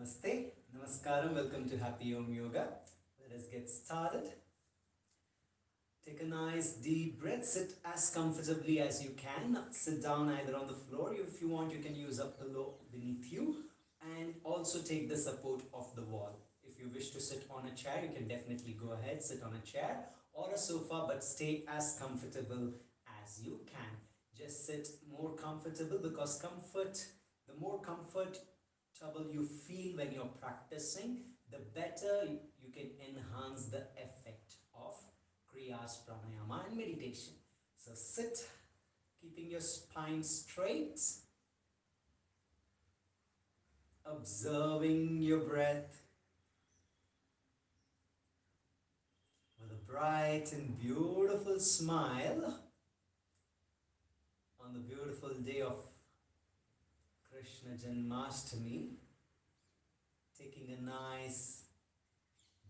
Namaste, Namaskaram, welcome to Happy Omyoga. Let us get started. Take a nice deep breath, sit as comfortably as you can. Sit down either on the floor, if you want you can use a pillow beneath you, and also take the support of the wall. If you wish to sit on a chair, you can definitely go ahead, sit on a chair or a sofa, but stay as comfortable as you can. Just sit more comfortable because the more comfortable you feel when you're practicing, the better you can enhance the effect of Kriyas, Pranayama and meditation. So sit, keeping your spine straight, observing your breath with a bright and beautiful smile on the beautiful day of Krishna Janmashtami, taking a nice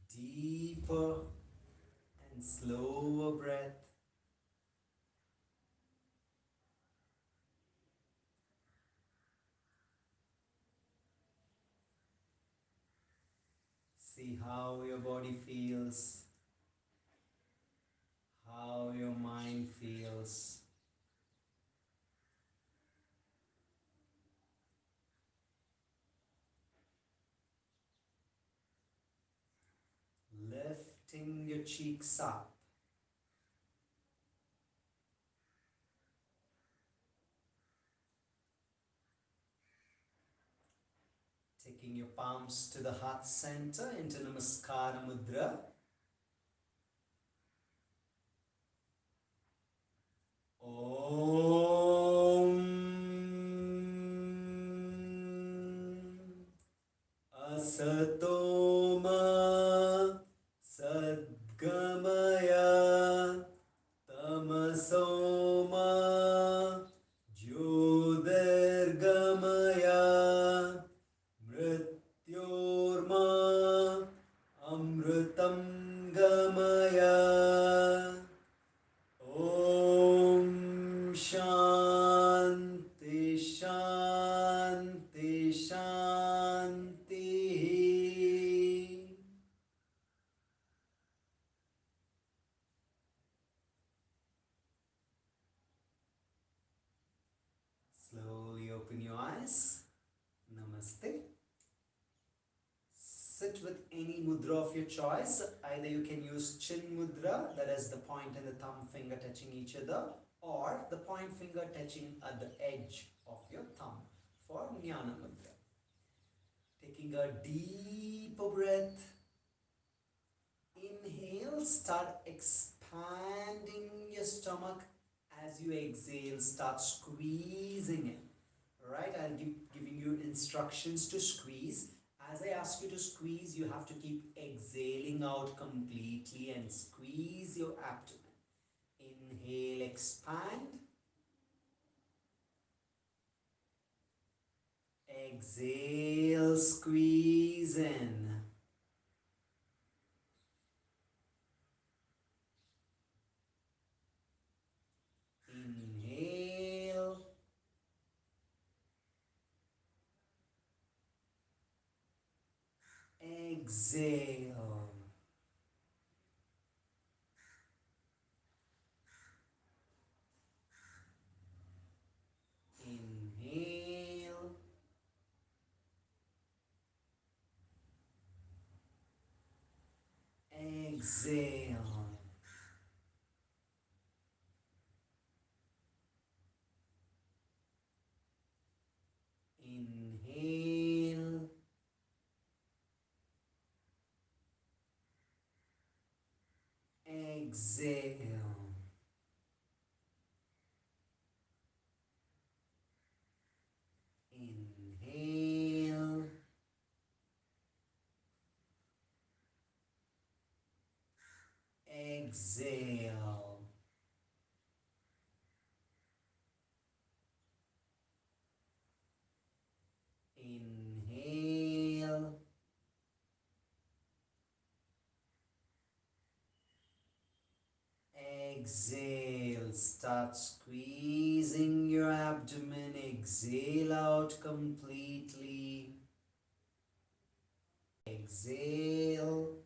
deeper and slower breath. See how your body feels, how your mind feels. Lifting your cheeks up. Taking your palms to the heart center into Namaskara Mudra. Om Asatoma Sadgamaya Tamasoma Jyotirgamaya Mrityorma Amritam Gamaya. Om Shanti Shanti Shanti. Slowly open your eyes. Namaste. Sit with any mudra of your choice. Either you can use chin mudra, that is the point and the thumb finger touching each other, or the point finger touching at the edge of your thumb for Jnana mudra. Taking a deeper breath. Inhale, start expanding your stomach. As you exhale, start squeezing it. Alright, I'll giving you instructions to squeeze. As I ask you to squeeze, you have to keep exhaling out completely and squeeze your abdomen. Inhale, expand. Exhale, squeeze in. Inhale. Exhale. Inhale. Exhale. Inhale. Exhale. Inhale. Exhale. Inhale. Exhale. Start squeezing your abdomen. Exhale out completely. exhale,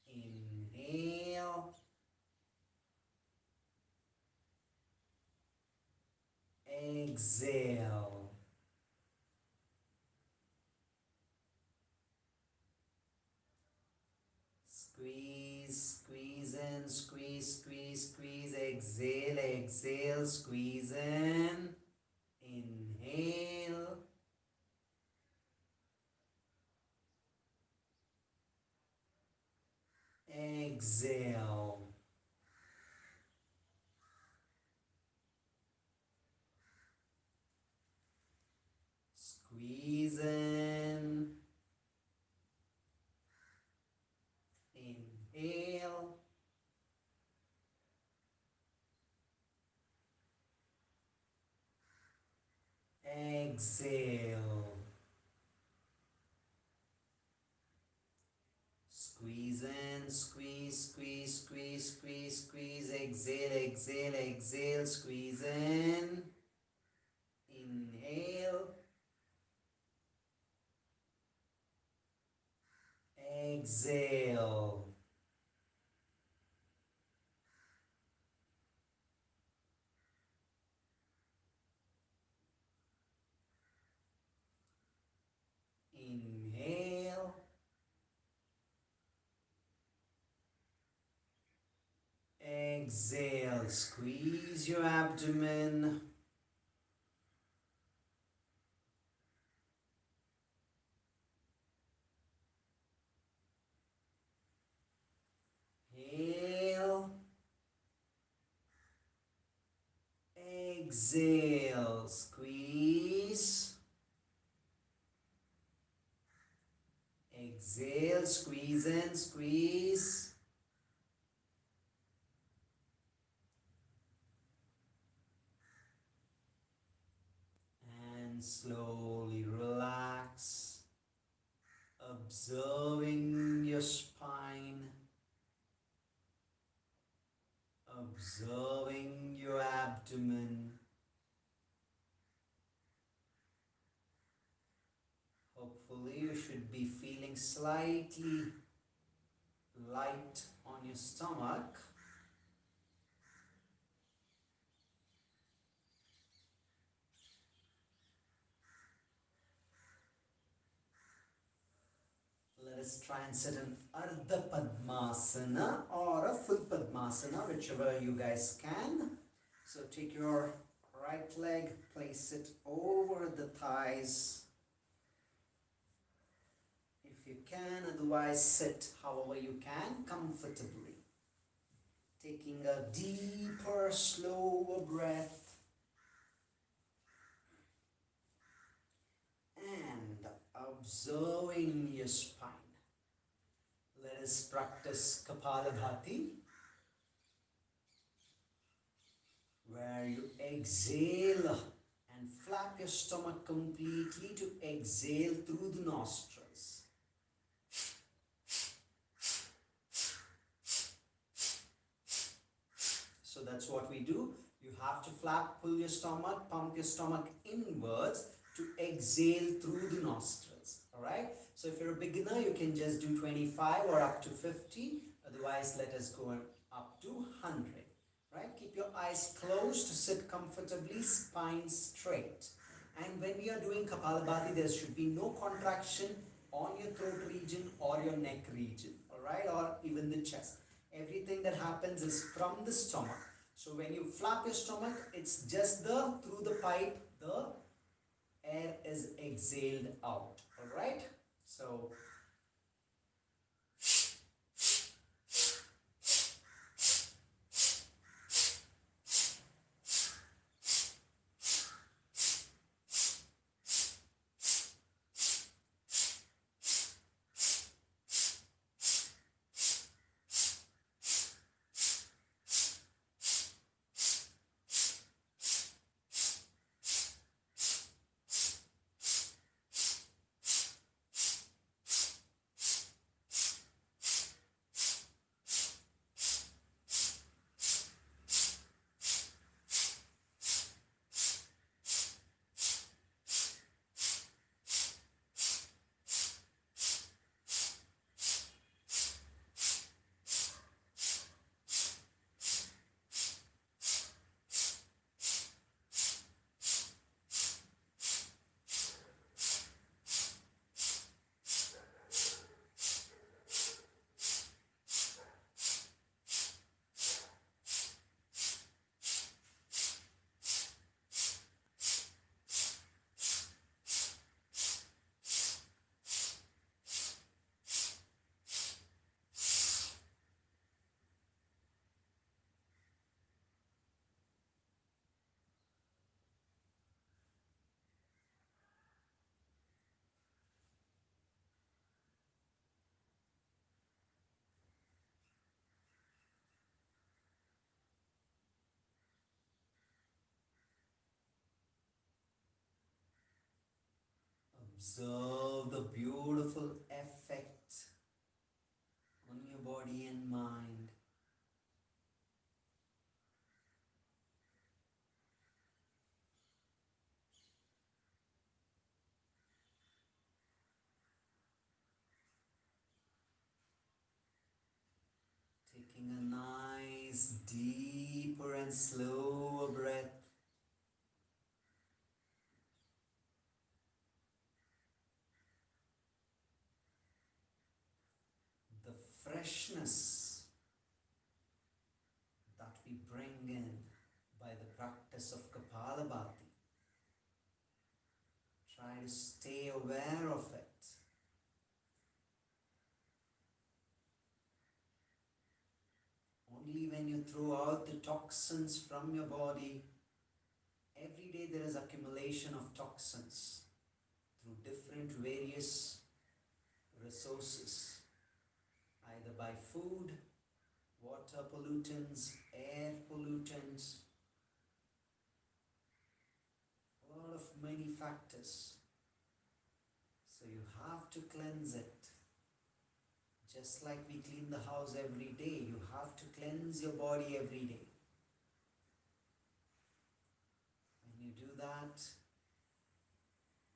inhale, exhale. Squeeze, squeeze in, squeeze, squeeze, squeeze, exhale, exhale, squeeze in, inhale, exhale. Squeeze in, inhale, exhale. Squeeze in, squeeze, squeeze, squeeze, squeeze, squeeze, exhale, exhale, exhale, squeeze in, inhale, exhale. Inhale, exhale, squeeze your abdomen. Inhale, exhale, squeeze. Exhale, squeeze in, squeeze. And slowly relax, observing your spine, observing your abdomen. Hopefully you should be feeling slightly light on your stomach. Let us try and sit in Ardha Padmasana or a full Padmasana, whichever you guys can. So take your right leg, place it over the thighs if you can, otherwise sit however you can comfortably. Taking a deeper, slower breath and observing your spine. Let us practice Kapalabhati, where you exhale and flap your stomach completely to exhale through the nostrils. So that's what we do. You have to flap, pull your stomach, pump your stomach inwards to exhale through the nostrils. Alright? So if you're a beginner, you can just do 25 or up to 50. Otherwise, let us go up to 100. Right? Keep your eyes closed to sit comfortably, spine straight. And when we are doing Kapalabhati, there should be no contraction on your throat region or your neck region. Alright? Or even the chest. Everything that happens is from the stomach. So when you flap your stomach, it's just through the pipe, the air is exhaled out. Alright? So Observe the beautiful effect on your body and mind. Taking a nice, deeper and slower breath. The freshness that we bring in by the practice of Kapalabhati. Try to stay aware of it. Only when you throw out the toxins from your body, every day there is accumulation of toxins through different various resources, either by food, water pollutants, air pollutants, a lot of many factors. So you have to cleanse it. Just like we clean the house every day, you have to cleanse your body every day. When you do that,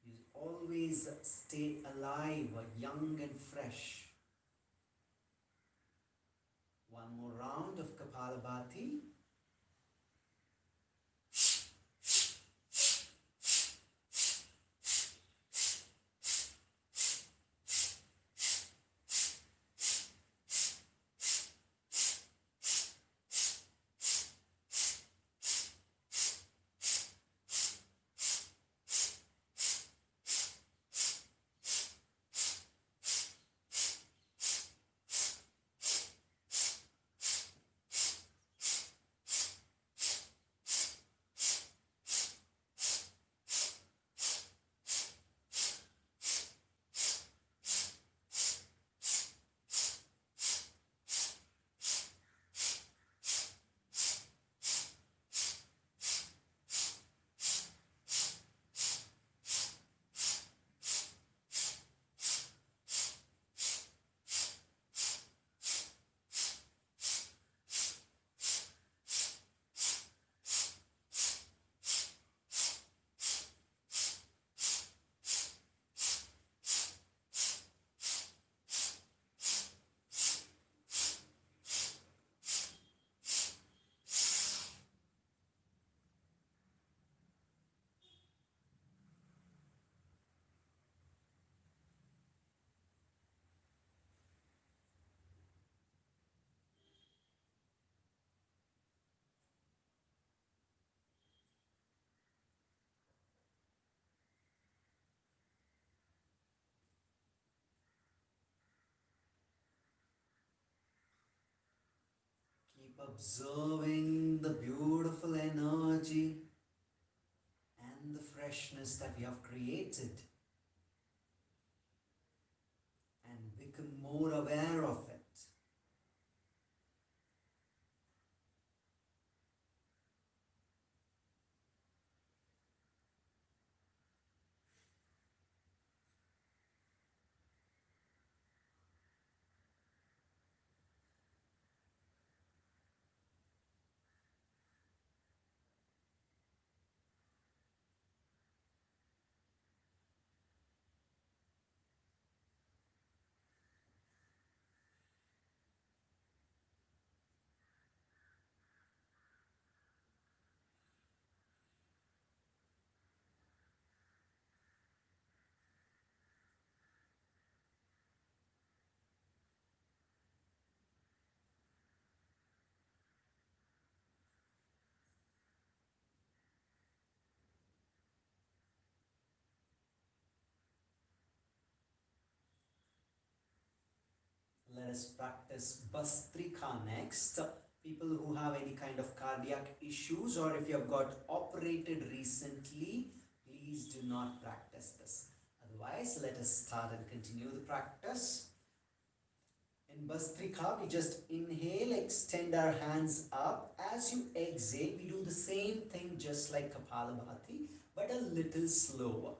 you always stay alive, young and fresh. One more round of Kapalabhati. Keep observing the beautiful energy and the freshness that we have created, and become more aware of it. Let us practice Bastrika next. People who have any kind of cardiac issues, or if you have got operated recently, please do not practice this. Otherwise, let us start and continue the practice. In Bastrika, we just inhale, extend our hands up. As you exhale, we do the same thing just like Kapalabhati, but a little slower.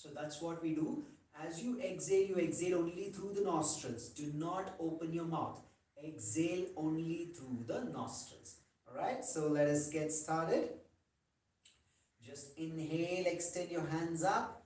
So that's what we do. As you exhale only through the nostrils. Do not open your mouth. Exhale only through the nostrils. Alright, so let us get started. Just inhale, extend your hands up.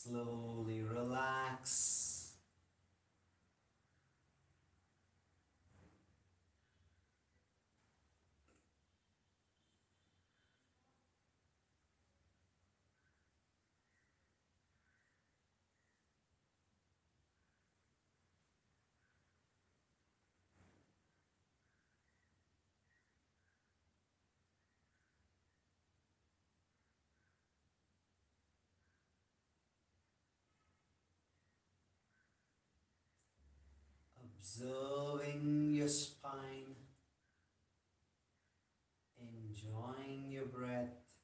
Slowly relax. Observing your spine, enjoying your breath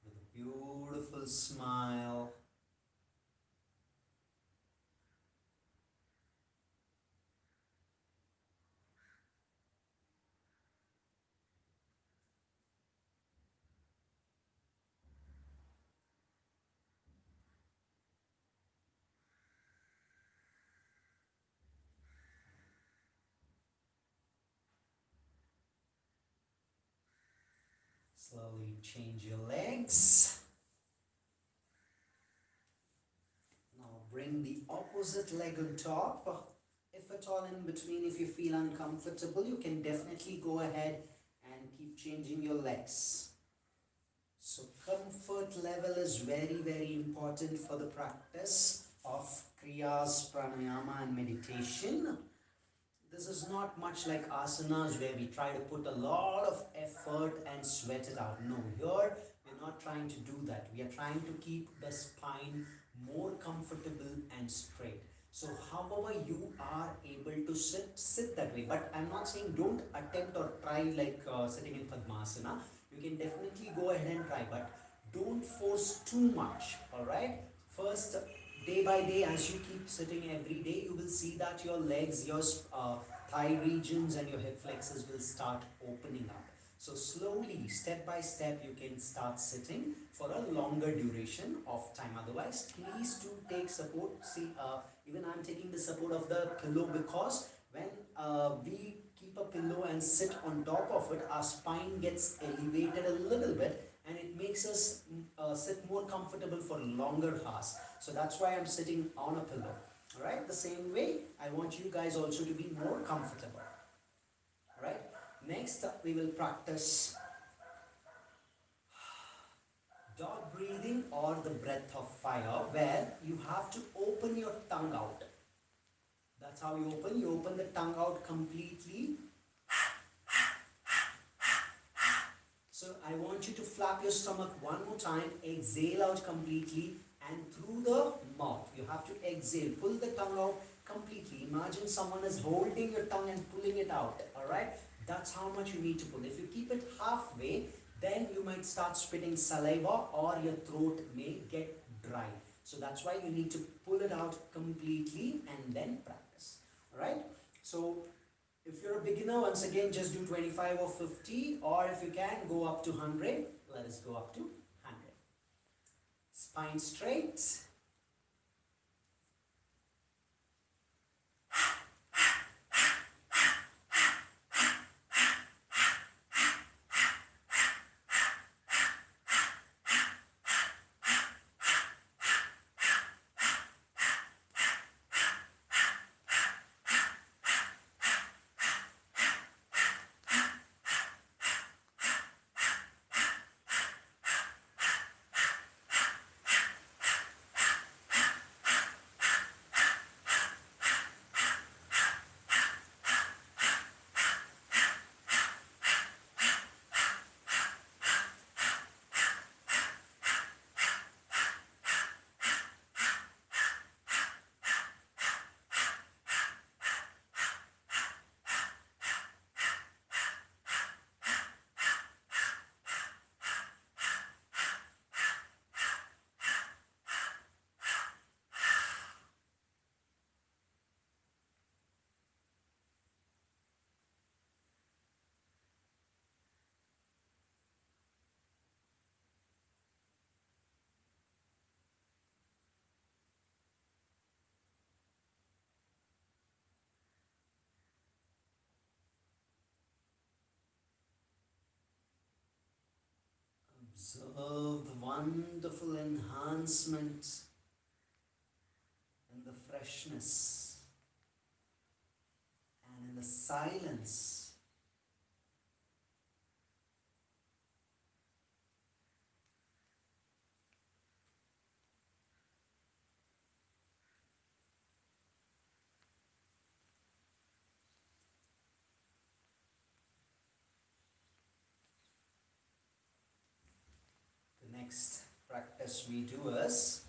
with a beautiful smile. Slowly change your legs. Now bring the opposite leg on top. If at all in between, if you feel uncomfortable, you can definitely go ahead and keep changing your legs. So comfort level is very important for the practice of Kriyas, Pranayama and meditation. This is not much like asanas where we try to put a lot of effort and sweat it out. No, here we're not trying to do that. We are trying to keep the spine more comfortable and straight. So however you are able to sit that way. But I'm not saying don't attempt or try like sitting in Padmasana. You can definitely go ahead and try, but don't force too much. Alright? First, day by day, as you keep sitting every day, you will see that your legs, your thigh regions and your hip flexors will start opening up. So slowly, step by step, you can start sitting for a longer duration of time. Otherwise, please do take support. See, even I'm taking the support of the pillow, because when we keep a pillow and sit on top of it, our spine gets elevated a little bit and it makes us sit more comfortable for longer hours. So that's why I'm sitting on a pillow. Alright, the same way I want you guys also to be more comfortable. Alright, next we will practice dog breathing or the breath of fire, where you have to open your tongue out. That's how you open. You open the tongue out completely. So I want you to flap your stomach one more time. Exhale out completely and through the mouth. You have to exhale. Pull the tongue out completely. Imagine someone is holding your tongue and pulling it out. Alright? That's how much you need to pull. If you keep it halfway, then you might start spitting saliva or your throat may get dry. So that's why you need to pull it out completely and then practice. Alright? So if you're a beginner, once again, just do 25 or 50, or if you can, go up to 100. Let us go up to 100. Spine straight. Observe the wonderful enhancement in the freshness and in the silence. The next practice we do is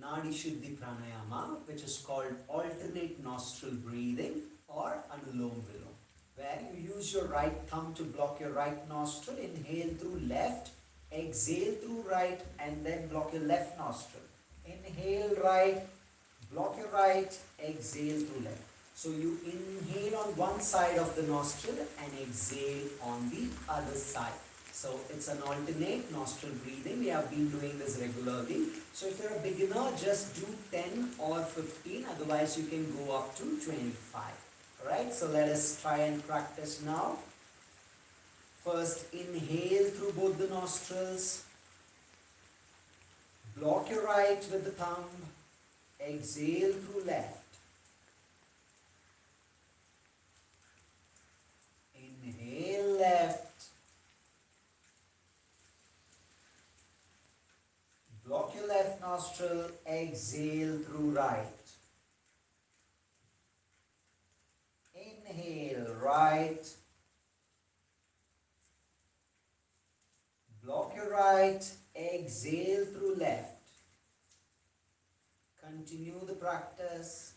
Nadi Shuddhi Pranayama, which is called alternate nostril breathing or Anulom Vilom, where you use your right thumb to block your right nostril, inhale through left, exhale through right, and then block your left nostril. Inhale right, block your right, exhale through left. So you inhale on one side of the nostril and exhale on the other side. So it's an alternate nostril breathing. We have been doing this regularly. So if you're a beginner, just do 10 or 15. Otherwise, you can go up to 25. Alright, so let us try and practice now. First, inhale through both the nostrils. Block your right with the thumb. Exhale through left. Inhale left. Block your left nostril, exhale through right. Inhale right. Block your right, exhale through left. Continue the practice.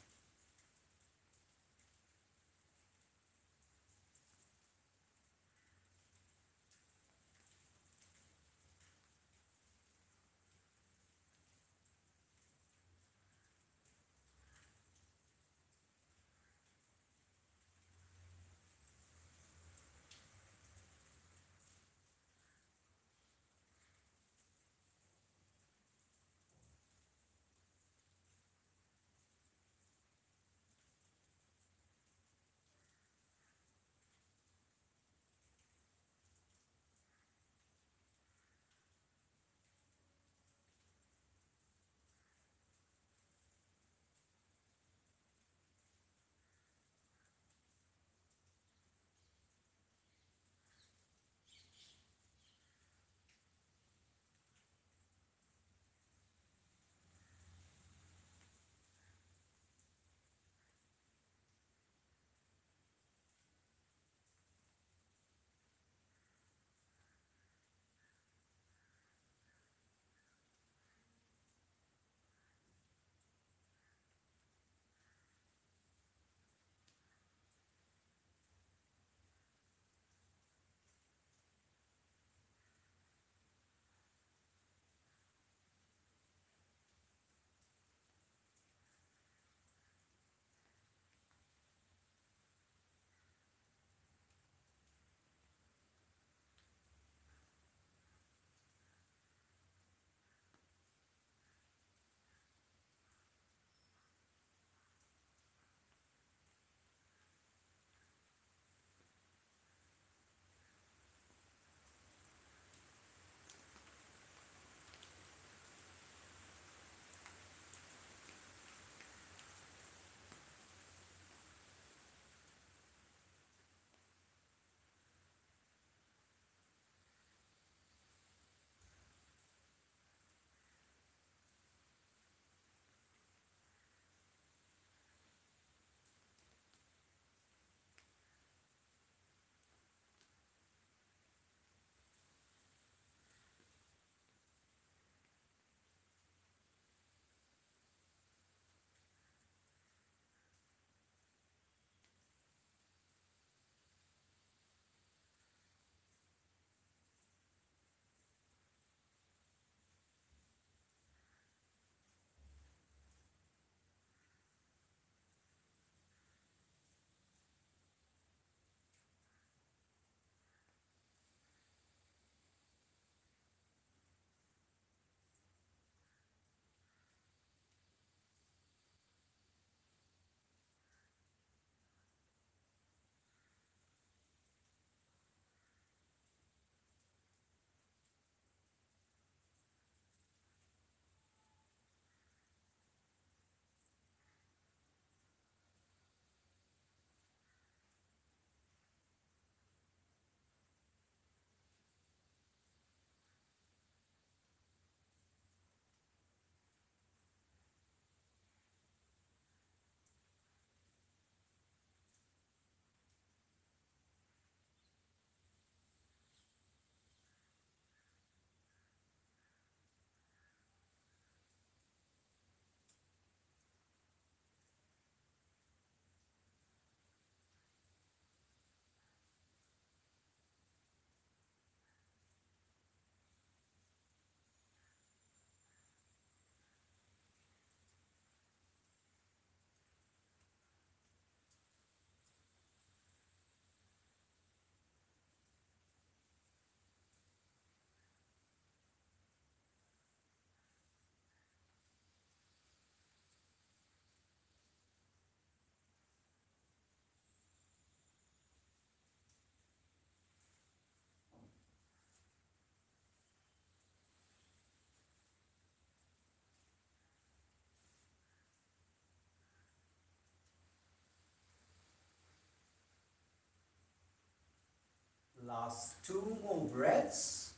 Last 2 more breaths.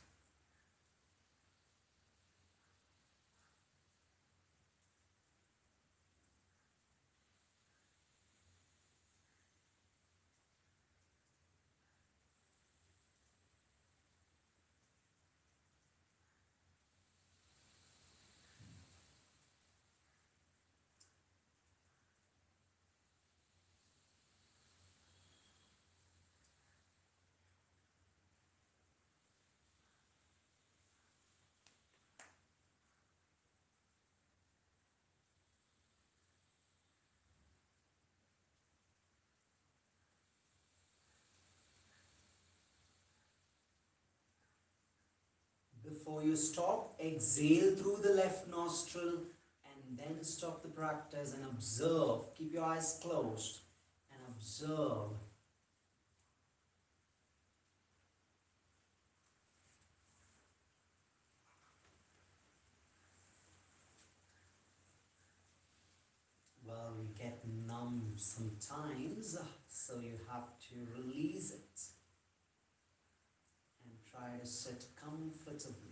Before you stop, exhale through the left nostril and then stop the practice and observe. Keep your eyes closed and observe. Well, we get numb sometimes, so you have to release it and try to sit comfortably.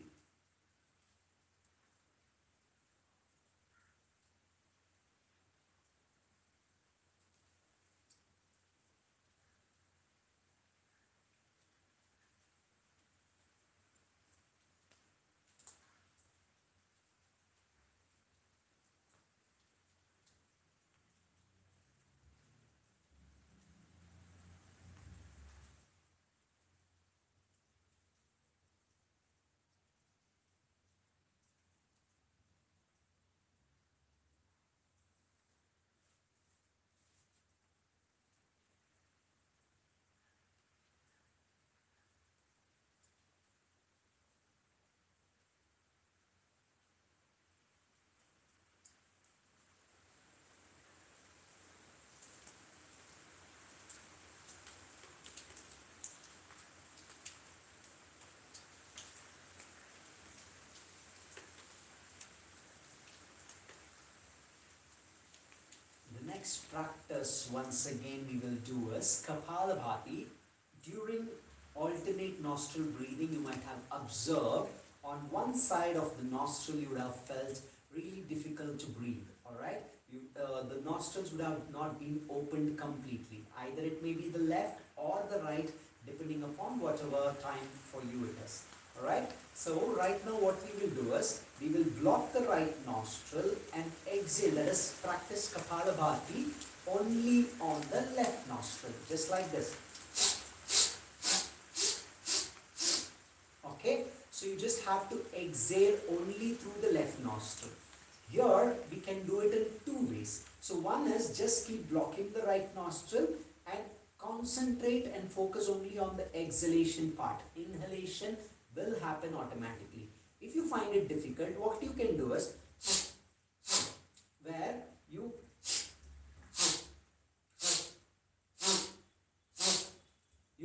Next practice, once again, we will do is Kapalabhati. During alternate nostril breathing, you might have observed on one side of the nostril you would have felt really difficult to breathe. Alright, the nostrils would have not been opened completely. Either it may be the left or the right, depending upon whatever time for you it is. Alright, so right now what we will do is, we will block the right nostril and exhale. Let us practice Kapalabhati only on the left nostril, just like this. Okay, so you just have to exhale only through the left nostril. Here we can do it in 2 ways. So one is just keep blocking the right nostril and concentrate and focus only on the exhalation part. Inhalation will happen automatically. If you find it difficult, what you can do is where you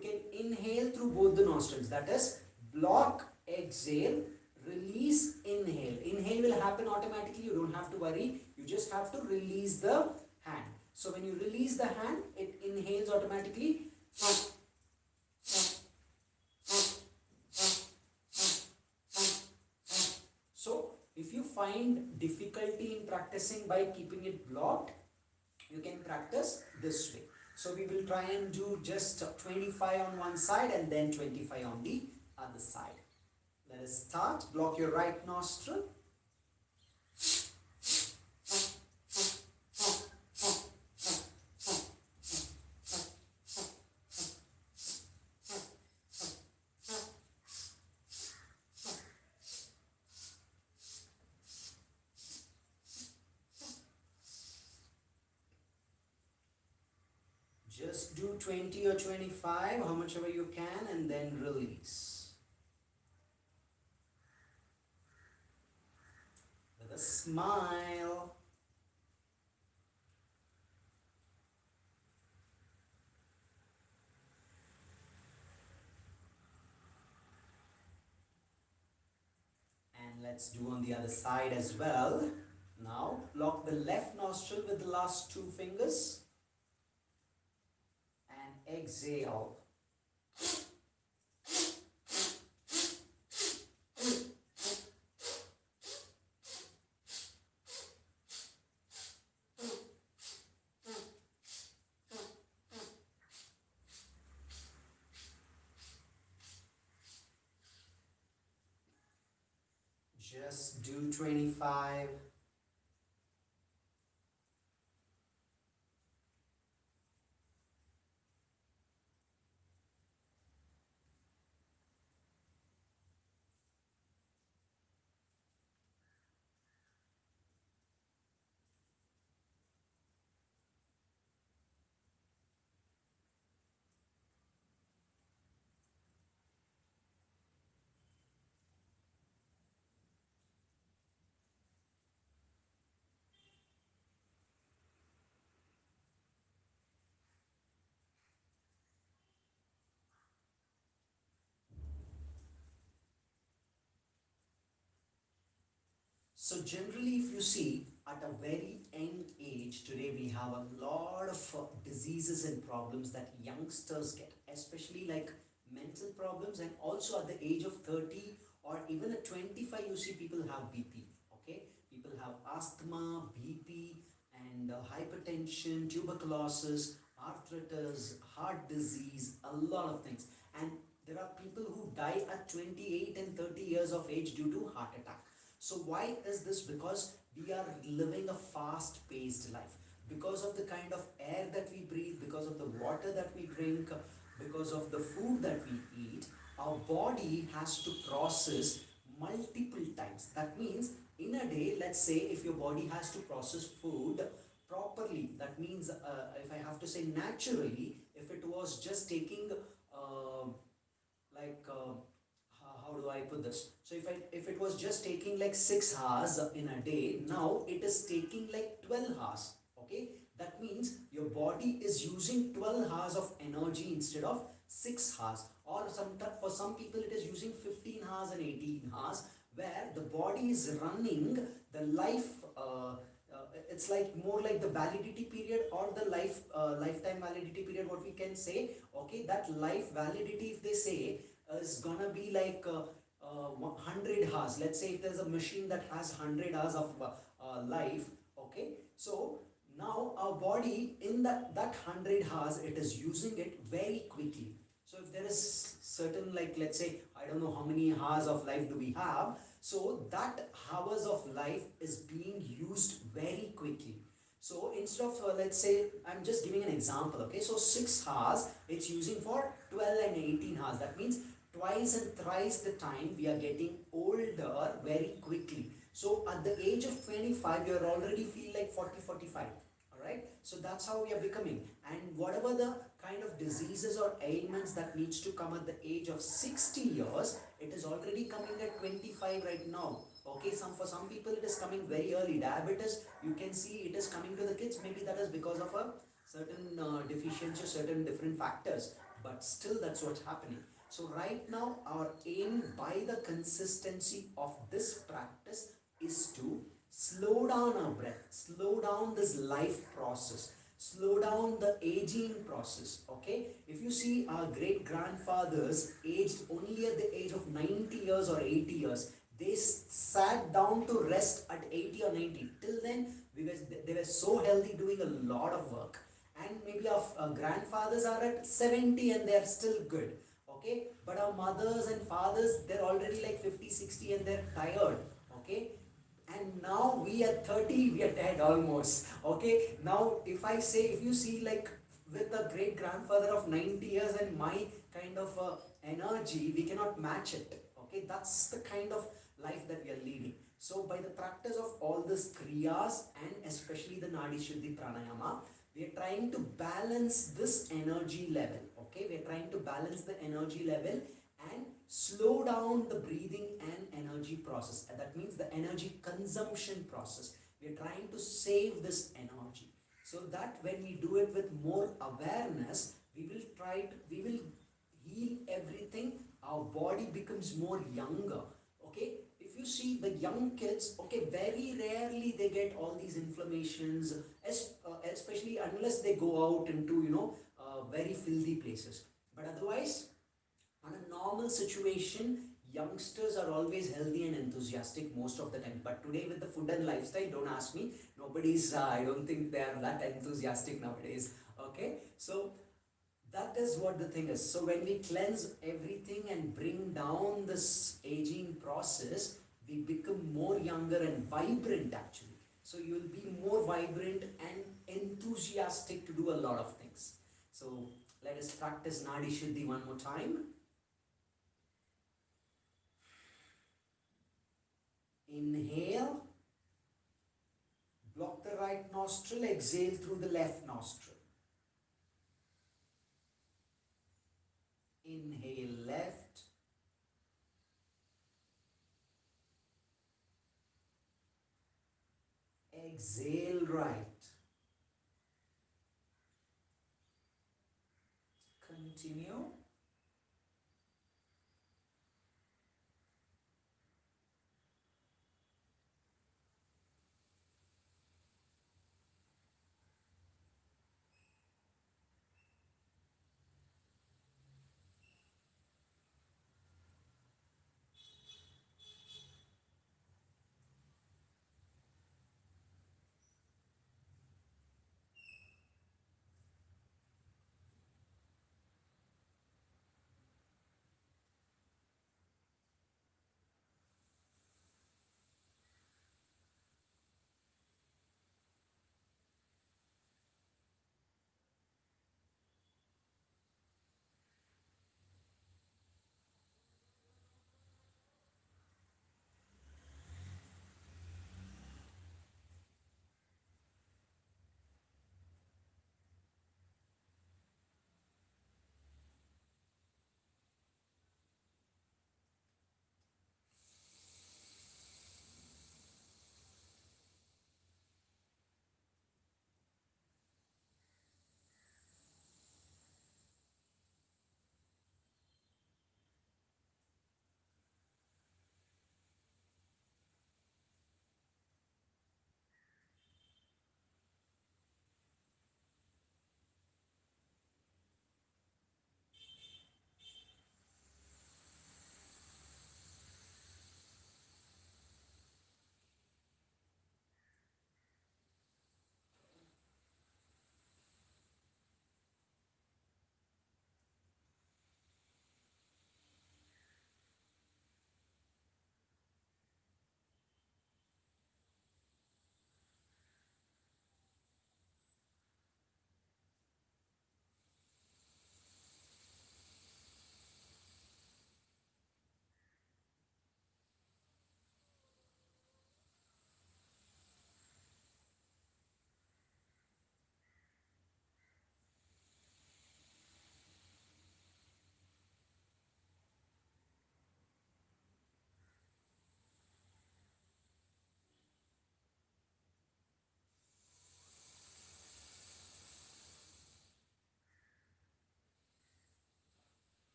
can inhale through both the nostrils. That is, block, exhale, release, inhale. Inhale will happen automatically. You don't have to worry. You just have to release the hand. So when you release the hand, it inhales automatically. If you find difficulty in practicing by keeping it blocked, you can practice this way. So we will try and do just 25 on one side and then 25 on the other side. Let us start. Block your right nostril. Just do 20 or 25, how much ever you can, and then release. With a smile. And let's do on the other side as well. Now, block the left nostril with the last 2 fingers. Exhale. Just do 25. So generally, if you see, at a very young age, today we have a lot of diseases and problems that youngsters get, especially like mental problems, and also at the age of 30 or even at 25, you see people have BP, okay? People have asthma, BP, and hypertension, tuberculosis, arthritis, heart disease, a lot of things. And there are people who die at 28 and 30 years of age due to heart attack. So why is this? Because we are living a fast paced life, because of the kind of air that we breathe, because of the water that we drink, because of the food that we eat. Our body has to process multiple times. That means in a day, let's say if your body has to process food properly, that means if I have to say naturally, if it was just taking like how do I put this? So if it was just taking like 6 hours in a day, now it is taking like 12 hours. Okay, that means your body is using 12 hours of energy instead of 6 hours, or for some people it is using 15 hours and 18 hours, where the body is running the life. It's like more like the validity period, or the lifetime validity period, what we can say. Okay, that life validity, if they say, is gonna be like 100 hours. Let's say if there's a machine that has 100 hours of life. Okay, so now our body in that 100 hours, it is using it very quickly. So if there is certain, like let's say, I don't know how many hours of life do we have, so that hours of life is being used very quickly. So instead of let's say, I'm just giving an example, okay? So 6 hours it's using for 12 and 18 hours. That means twice and thrice the time we are getting older very quickly. So at the age of 25, you already feel like 40, 45. Alright, so that's how we are becoming. And whatever the kind of diseases or ailments that needs to come at the age of 60 years, it is already coming at 25 right now. Okay, for some people it is coming very early. Diabetes, you can see it is coming to the kids. Maybe that is because of a certain deficiency, certain different factors. But still, that's what's happening. So right now, our aim by the consistency of this practice is to slow down our breath, slow down this life process, slow down the aging process. Okay, if you see our great grandfathers aged only at the age of 90 years or 80 years, they sat down to rest at 80 or 90. Till then, they were so healthy, doing a lot of work. And maybe our grandfathers are at 70 and they are still good. Okay, but our mothers and fathers, they're already like 50, 60 and they're tired. Okay, and now we are 30, we are dead almost. Okay, now if you see like with a great grandfather of 90 years and my kind of energy, we cannot match it. Okay, that's the kind of life that we are leading. So by the practice of all this kriyas, and especially the Nadi Shuddhi Pranayama, we are trying to balance this energy level. Okay, we are trying to balance the energy level and slow down the breathing and energy process. And that means the energy consumption process. We are trying to save this energy, so that when we do it with more awareness, we will heal everything. Our body becomes more younger. Okay, if you see the young kids, okay, very rarely they get all these inflammations, especially unless they go out into very filthy places. But otherwise, on a normal situation, youngsters are always healthy and enthusiastic most of the time. But today, with the food and lifestyle, don't ask me, nobody's I don't think they are that enthusiastic nowadays. Okay, so that is what the thing is. So when we cleanse everything and bring down this aging process, we become more younger and vibrant actually. So you will be more vibrant and enthusiastic to do a lot of things. So let us practice Nadi Shuddhi one more time. Inhale, block the right nostril, exhale through the left nostril. Inhale left, exhale right. Continue.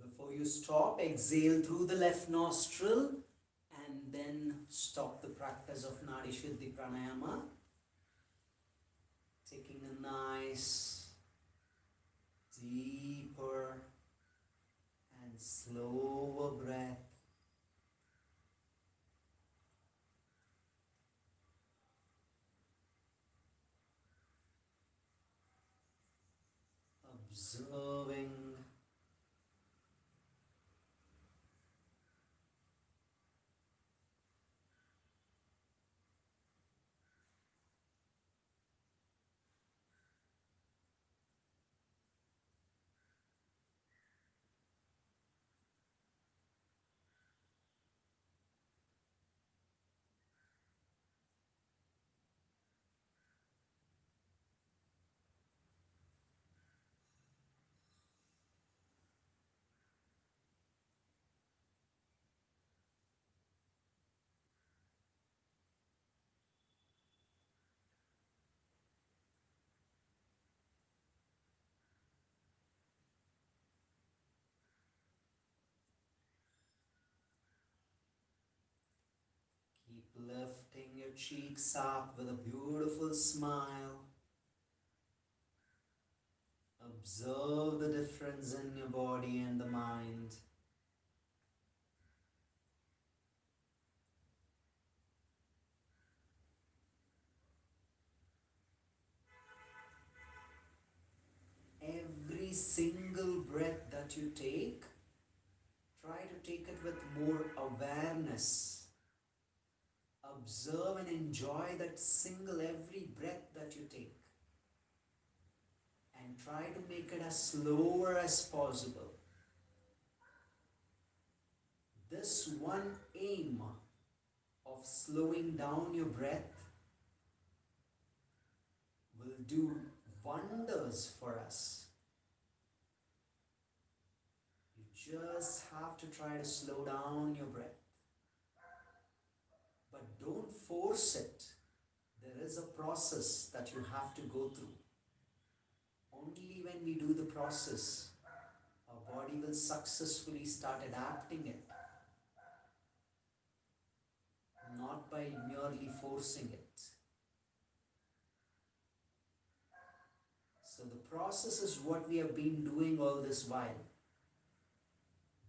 Before you stop, exhale through the left nostril and then stop the practice of Nadi Shuddhi Pranayama. Taking a nice, deeper and slower breath. Observing cheeks up with a beautiful smile. Observe the difference in your body and the mind. Every single breath that you take, try to take it with more awareness. Observe and enjoy that every breath that you take. And try to make it as slower as possible. This one aim of slowing down your breath will do wonders for us. You just have to try to slow down your breath. But don't force it. There is a process that you have to go through. Only when we do the process, our body will successfully start adapting it. Not by merely forcing it. So the process is what we have been doing all this while.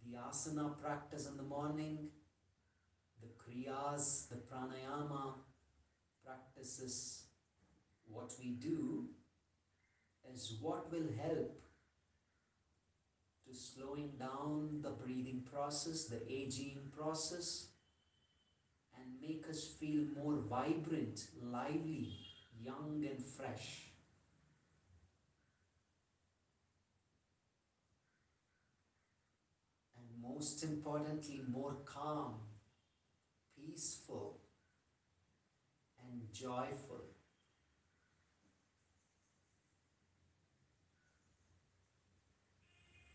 The asana practice in the morning, the kriyas, the pranayama practices, what we do is what will help to slowing down the breathing process, the aging process, and make us feel more vibrant, lively, young and fresh. And most importantly, more calm, peaceful and joyful.